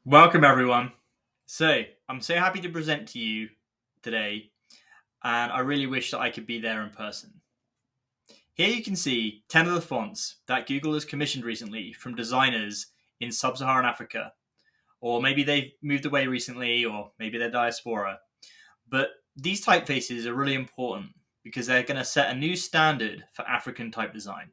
Welcome, everyone. I'm so happy to present to you today, and I really wish that I could be there in person. Here you can see 10 of the fonts that Google has commissioned recently from designers in sub-Saharan Africa, or maybe they've moved away recently, or maybe they're diaspora. But these typefaces are really important because they're going to set a new standard for African type design.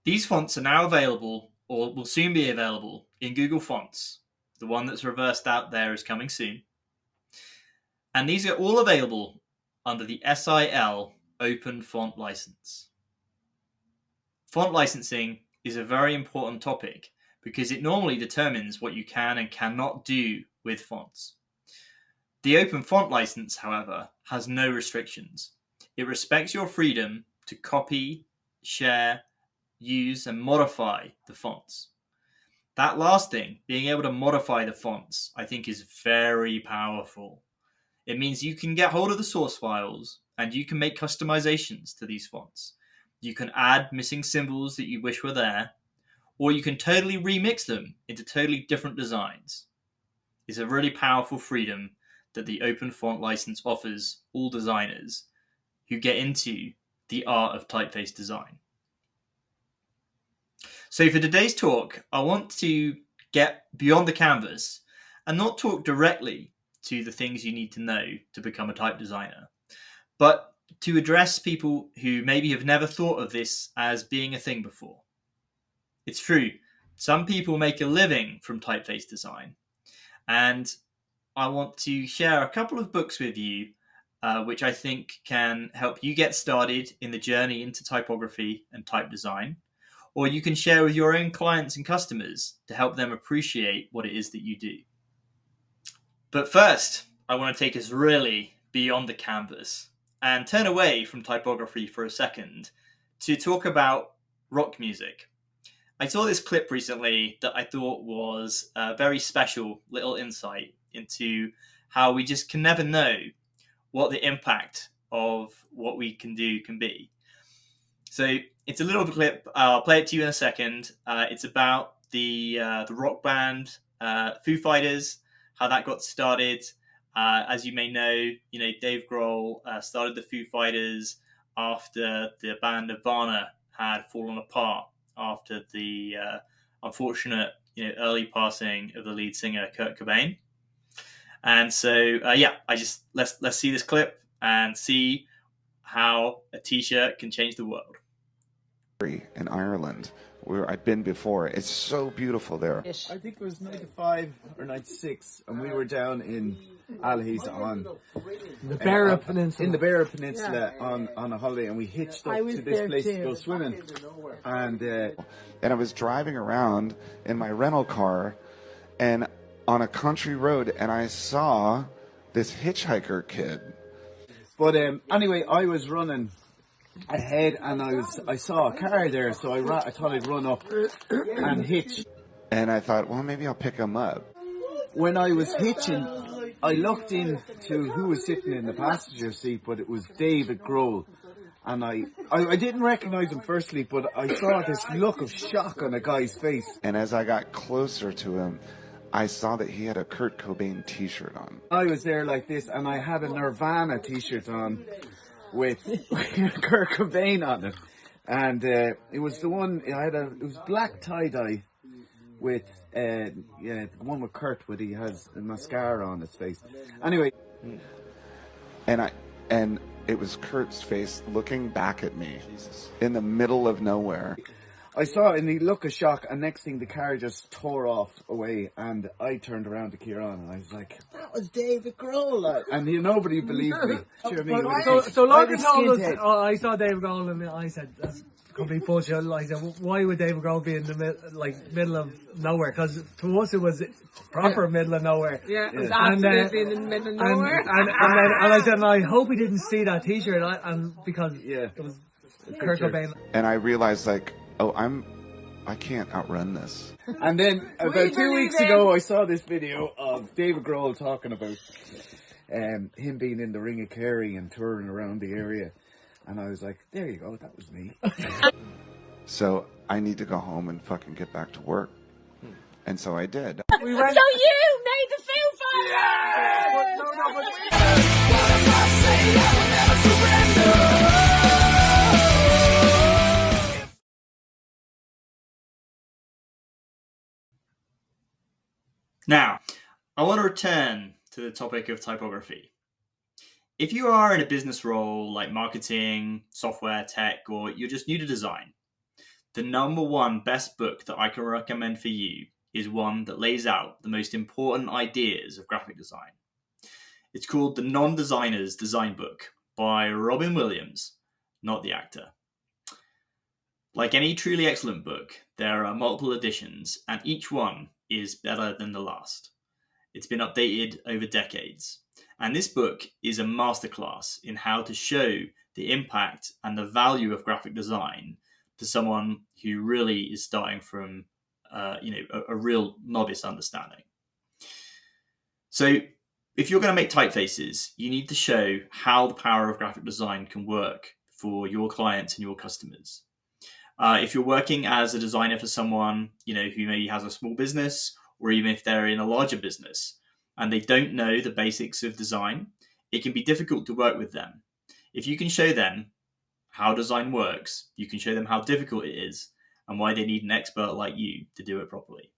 These fonts are now available, or will soon be available, in Google Fonts. The one that's reversed out there is coming soon. And these are all available under the SIL Open Font License. Font licensing is a very important topic because it normally determines what you can and cannot do with fonts. The Open Font License, however, has no restrictions. It respects your freedom to copy, share, use, and modify the fonts. That last thing, being able to modify the fonts, I think is very powerful. It means you can get hold of the source files and you can make customizations to these fonts. You can add missing symbols that you wish were there, or you can totally remix them into totally different designs. It's a really powerful freedom that the Open Font License offers all designers who get into the art of typeface design. So for today's talk, I want to get beyond the canvas and not talk directly to the things you need to know to become a type designer, but to address people who maybe have never thought of this as being a thing before. It's true, some people make a living from typeface design, and I want to share a couple of books with you which I think can help you get started in the journey into typography and type design, or you can share with your own clients and customers to help them appreciate what it is that you do. But first, I want to take us really beyond the canvas and turn away from typography for a second to talk about rock music. I saw this clip recently that I thought was a very special little insight into how we just can never know what the impact of what we can do can be. So it's a little clip. I'll play it to you in a second. It's about the rock band Foo Fighters, how that got started. As you may know, Dave Grohl started the Foo Fighters after the band Nirvana had fallen apart after the unfortunate, early passing of the lead singer Kurt Cobain. And so, let's see this clip and see how a t-shirt can change the world. In Ireland, where I'd been before. It's so beautiful there. I think it was 95 or 96, and we were down in Allies on the Beara Peninsula. In the Beara Peninsula on a holiday, and we hitched up to this place to go swimming. And I was driving around in my rental car and on a country road, and I saw this hitchhiker kid. But anyway, I was running ahead, and I saw a car there, so I thought I'd run up and hitch. And I thought, well, maybe I'll pick him up. When I was hitching, I looked into who was sitting in the passenger seat, but it was David Grohl. And I didn't recognize him firstly, but I saw this look of shock on a guy's face. And as I got closer to him, I saw that he had a Kurt Cobain t-shirt on. I was there like this, and I had a Nirvana t-shirt on with Kurt Cobain on it, and it was the one it was black tie-dye with the one with Kurt, where he has a mascara on his face. Anyway, and it was Kurt's face looking back at me in the middle of nowhere. I saw it, and he looked of shock, and next thing the car just tore off away, and I turned around to Kieran, and I was like, that was David Grohl. And nobody believed me. So Logan told us, I saw David Grohl, and I said, that's complete bullshit. I said, why would David Grohl be in the middle of nowhere? Because to us it was proper middle of nowhere. Yeah, it was absolutely in the middle of nowhere. And I said, I hope he didn't see that t-shirt, because it was Kurt Cobain. And I realized, I can't outrun this. And then about 2 weeks ago, I saw this video of David Grohl talking about him being in the Ring of Kerry and touring around the area. And I was like, there you go, that was me. So I need to go home and fucking get back to work. And so I did. So you made the Foo Fighters! Now, I want to return to the topic of typography. If you are in a business role like marketing, software, tech, or you're just new to design, the number one best book that I can recommend for you is one that lays out the most important ideas of graphic design. It's called the NonDesigners Design book by Robin Williams, not the actor. Like any truly excellent book, there are multiple editions, and each one is better than the last. It's been updated over decades. And this book is a masterclass in how to show the impact and the value of graphic design to someone who really is starting from a real novice understanding. So if you're going to make typefaces, you need to show how the power of graphic design can work for your clients and your customers. If you're working as a designer for someone who maybe has a small business, or even if they're in a larger business and they don't know the basics of design, it can be difficult to work with them. If you can show them how design works, you can show them how difficult it is and why they need an expert like you to do it properly.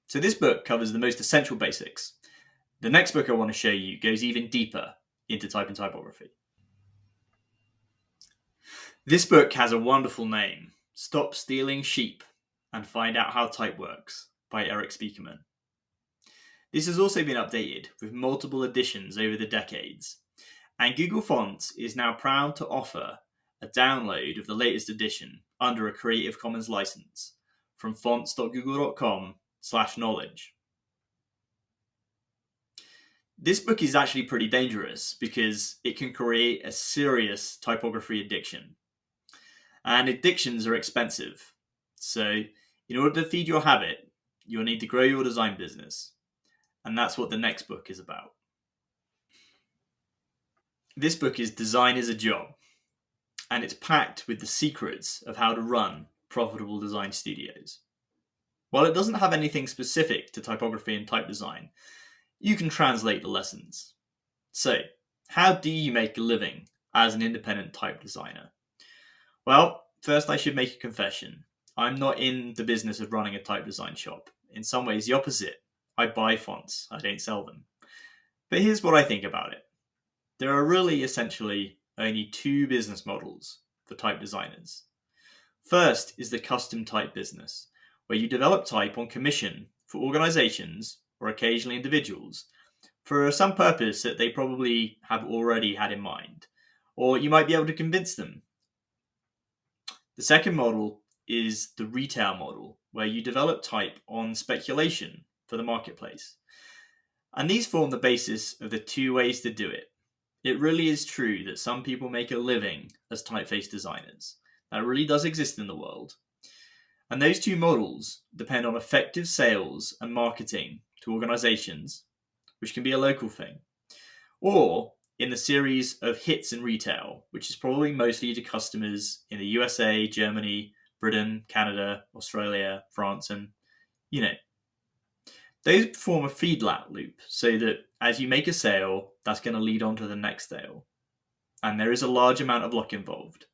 So this book covers the most essential basics. The next book I want to show you goes even deeper into type and typography. This book has a wonderful name, Stop Stealing Sheep and Find Out How Type Works by Eric Spiekermann. This has also been updated with multiple editions over the decades, and Google Fonts is now proud to offer a download of the latest edition under a Creative Commons license from fonts.google.com/knowledge. This book is actually pretty dangerous because it can create a serious typography addiction. And addictions are expensive. So in order to feed your habit, you'll need to grow your design business. And that's what the next book is about. This book is Design is a Job. And it's packed with the secrets of how to run profitable design studios. While it doesn't have anything specific to typography and type design, you can translate the lessons. So, how do you make a living as an independent type designer? Well, first I should make a confession. I'm not in the business of running a type design shop. In some ways, the opposite. I buy fonts, I don't sell them. But here's what I think about it. There are really essentially only two business models for type designers. First is the custom type business, where you develop type on commission for organizations or occasionally individuals for some purpose that they probably have already had in mind, or you might be able to convince them. The second model is the retail model, where you develop type on speculation for the marketplace. And these form the basis of the two ways to do it. It really is true that some people make a living as typeface designers. That really does exist in the world. And those two models depend on effective sales and marketing to organizations, which can be a local thing, or in the series of hits in retail, which is probably mostly to customers in the USA, Germany, Britain, Canada, Australia, France, and those form a feedback loop so that as you make a sale, that's going to lead on to the next sale. And there is a large amount of luck involved.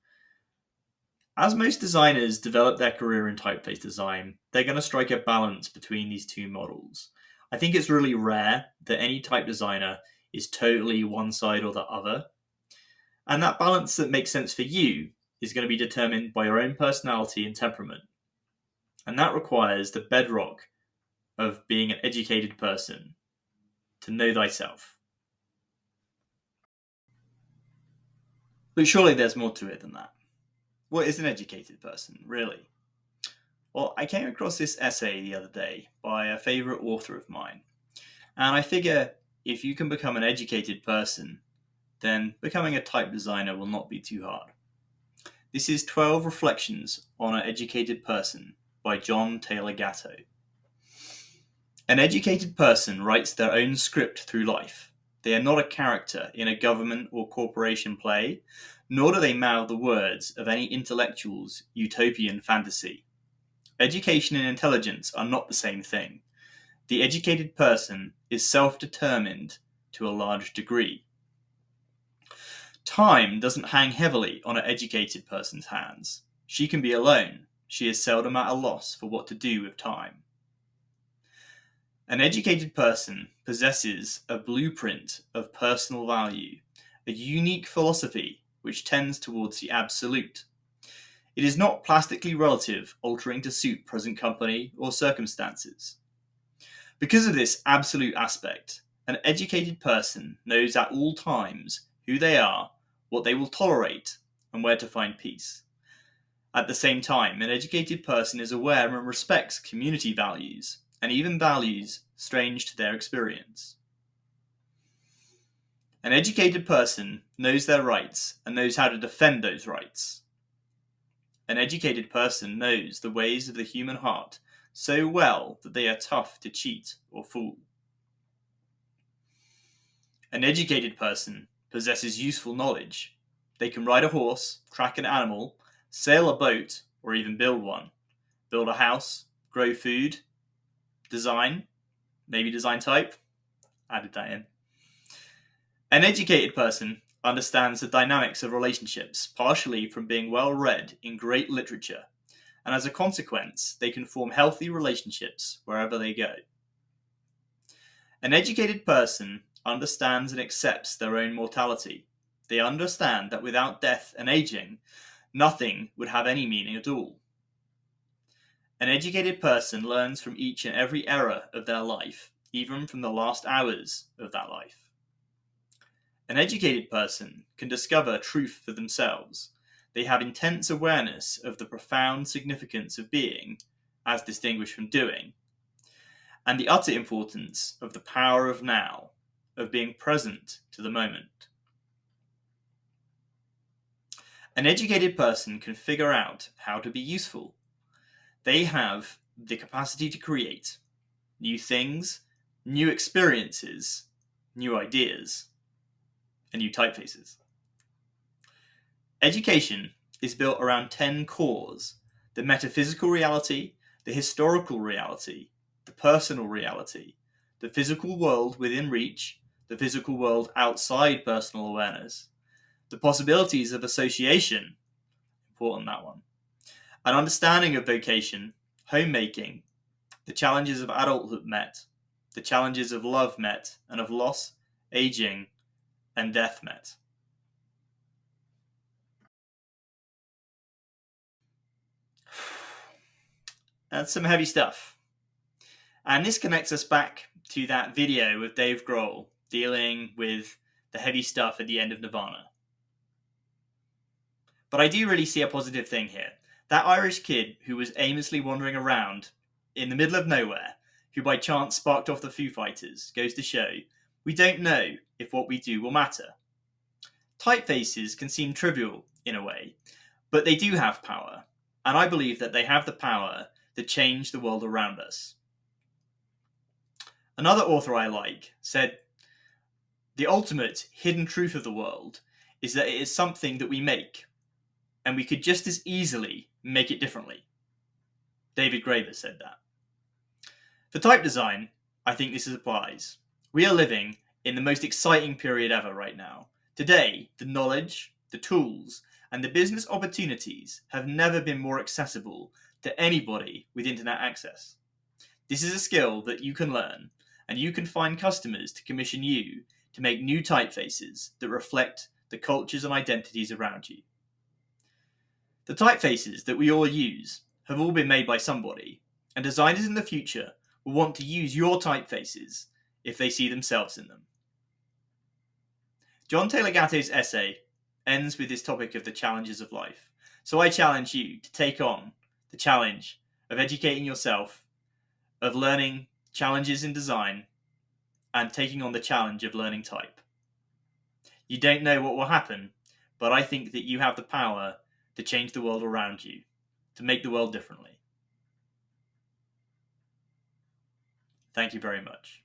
As most designers develop their career in typeface design, they're going to strike a balance between these two models. I think it's really rare that any type designer is totally one side or the other. And that balance that makes sense for you is going to be determined by your own personality and temperament. And that requires the bedrock of being an educated person, to know thyself. But surely there's more to it than that. What is an educated person, really? Well, I came across this essay the other day by a favourite author of mine, and I figure if you can become an educated person, then becoming a type designer will not be too hard. This is 12 Reflections on an Educated Person by John Taylor Gatto. An educated person writes their own script through life. They are not a character in a government or corporation play, nor do they mouth the words of any intellectual's utopian fantasy. Education and intelligence are not the same thing. The educated person is self-determined to a large degree. Time doesn't hang heavily on an educated person's hands. She can be alone. She is seldom at a loss for what to do with time. An educated person possesses a blueprint of personal value, a unique philosophy which tends towards the absolute. It is not plastically relative, altering to suit present company or circumstances. Because of this absolute aspect, an educated person knows at all times who they are, what they will tolerate, and where to find peace. At the same time, an educated person is aware and respects community values, and even values strange to their experience. An educated person knows their rights and knows how to defend those rights. An educated person knows the ways of the human heart so well that they are tough to cheat or fool. An educated person possesses useful knowledge. They can ride a horse, track an animal, sail a boat, or even build one. Build a house, grow food, design, maybe design type. Added that in. An educated person understands the dynamics of relationships, partially from being well read in great literature, and as a consequence, they can form healthy relationships wherever they go. An educated person understands and accepts their own mortality. They understand that without death and aging, nothing would have any meaning at all. An educated person learns from each and every era of their life, even from the last hours of that life. An educated person can discover truth for themselves. They have intense awareness of the profound significance of being, as distinguished from doing, and the utter importance of the power of now, of being present to the moment. An educated person can figure out how to be useful. They have the capacity to create new things, new experiences, new ideas, and new typefaces. Education is built around 10 cores: the metaphysical reality, the historical reality, the personal reality, the physical world within reach, the physical world outside personal awareness, the possibilities of association, important that one, an understanding of vocation, homemaking, the challenges of adulthood met, the challenges of love met, and of loss, aging, and death met. That's some heavy stuff. And this connects us back to that video with Dave Grohl dealing with the heavy stuff at the end of Nirvana. But I do really see a positive thing here. That Irish kid who was aimlessly wandering around in the middle of nowhere, who by chance sparked off the Foo Fighters, goes to show we don't know if what we do will matter. Typefaces can seem trivial in a way, but they do have power, and I believe that they have the power to change the world around us. Another author I like said, "The ultimate hidden truth of the world is that it is something that we make, and we could just as easily make it differently." David Graeber said that. For type design, I think this applies. We are living in the most exciting period ever right now. Today, the knowledge, the tools, and the business opportunities have never been more accessible to anybody with internet access. This is a skill that you can learn, and you can find customers to commission you to make new typefaces that reflect the cultures and identities around you. The typefaces that we all use have all been made by somebody, and designers in the future will want to use your typefaces if they see themselves in them. John Taylor Gatto's essay ends with this topic of the challenges of life, so I challenge you to take on the challenge of educating yourself, of learning challenges in design, and taking on the challenge of learning type. You don't know what will happen, but I think that you have the power to change the world around you, to make the world differently. Thank you very much.